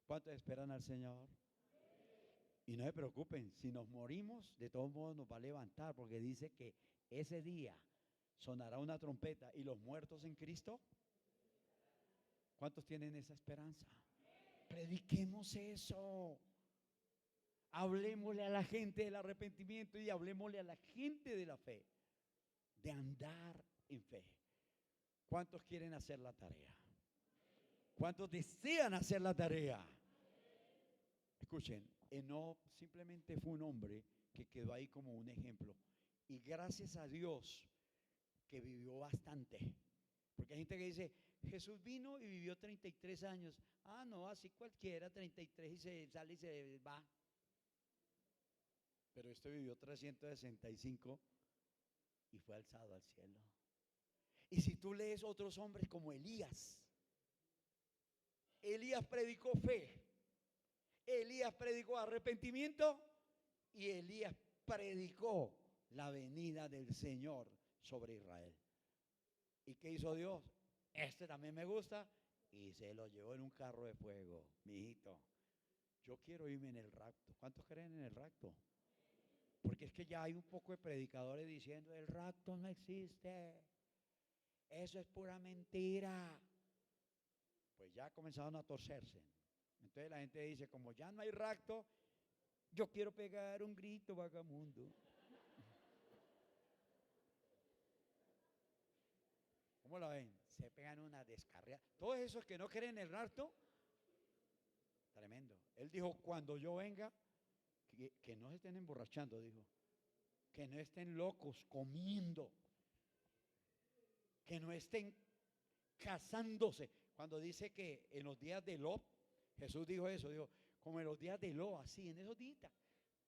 Speaker 2: ¿Cuántos esperan al Señor? Y no se preocupen, si nos morimos, de todos modos nos va a levantar, porque dice que ese día sonará una trompeta y los muertos en Cristo. ¿Cuántos tienen esa esperanza? Prediquemos eso. Hablemosle a la gente del arrepentimiento y hablemosle a la gente de la fe, de andar en fe. ¿Cuántos quieren hacer la tarea? ¿Cuántos desean hacer la tarea? Escuchen, Enoc simplemente fue un hombre que quedó ahí como un ejemplo. Y gracias a Dios que vivió bastante. Porque hay gente que dice, Jesús vino y vivió 33 años. Ah, no, así cualquiera, 33 y se sale y se va. Pero este vivió 365 y fue alzado al cielo. Y si tú lees otros hombres como Elías, Elías predicó fe, Elías predicó arrepentimiento y Elías predicó la venida del Señor sobre Israel. ¿Y qué hizo Dios? Este también me gusta y se lo llevó en un carro de fuego. Mi hijito, yo quiero irme en el rapto. ¿Cuántos creen en el rapto? Porque es que ya hay un poco de predicadores diciendo el rapto no existe, eso es pura mentira. Pues ya comenzaron a torcerse. Entonces la gente dice, como ya no hay rapto, yo quiero pegar un grito vagamundo. ¿Cómo lo ven? Se pegan una descarria. Todos esos que no creen en el rapto, tremendo. Él dijo, cuando yo venga, que no se estén emborrachando, dijo. Que no estén locos comiendo. Que no estén casándose. Cuando dice que en los días de Lot, Jesús dijo eso, dijo, como en los días de Lot, así, en esos días.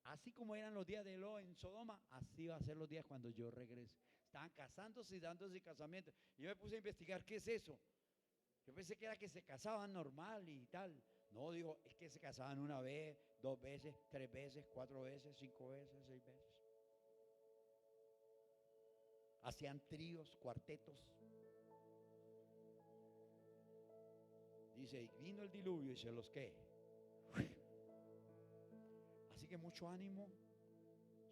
Speaker 2: Así como eran los días de Lot en Sodoma, así va a ser los días cuando yo regrese. Estaban casándose y dándose casamientos. Y yo me puse a investigar qué es eso. Yo pensé que era que se casaban normal y tal. No, digo, es que se casaban una vez, 2 veces, 3 veces, 4 veces, 5 veces, 6 veces. Hacían tríos, cuartetos. Dice, y vino el diluvio y se los qué. Así que mucho ánimo.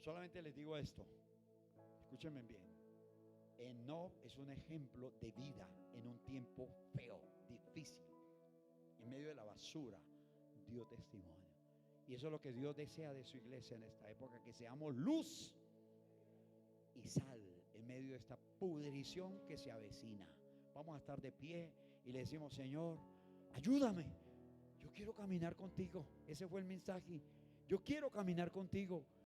Speaker 2: Solamente les digo esto. Escúchenme bien. Enoc es un ejemplo de vida en un tiempo feo, difícil. En medio de la basura, dio testimonio. Y eso es lo que Dios desea de su iglesia en esta época, que seamos luz y sal en medio de esta pudrición que se avecina. Vamos a estar de pie y le decimos, Señor, ayúdame. Yo quiero caminar contigo. Ese fue el mensaje. Yo quiero caminar contigo.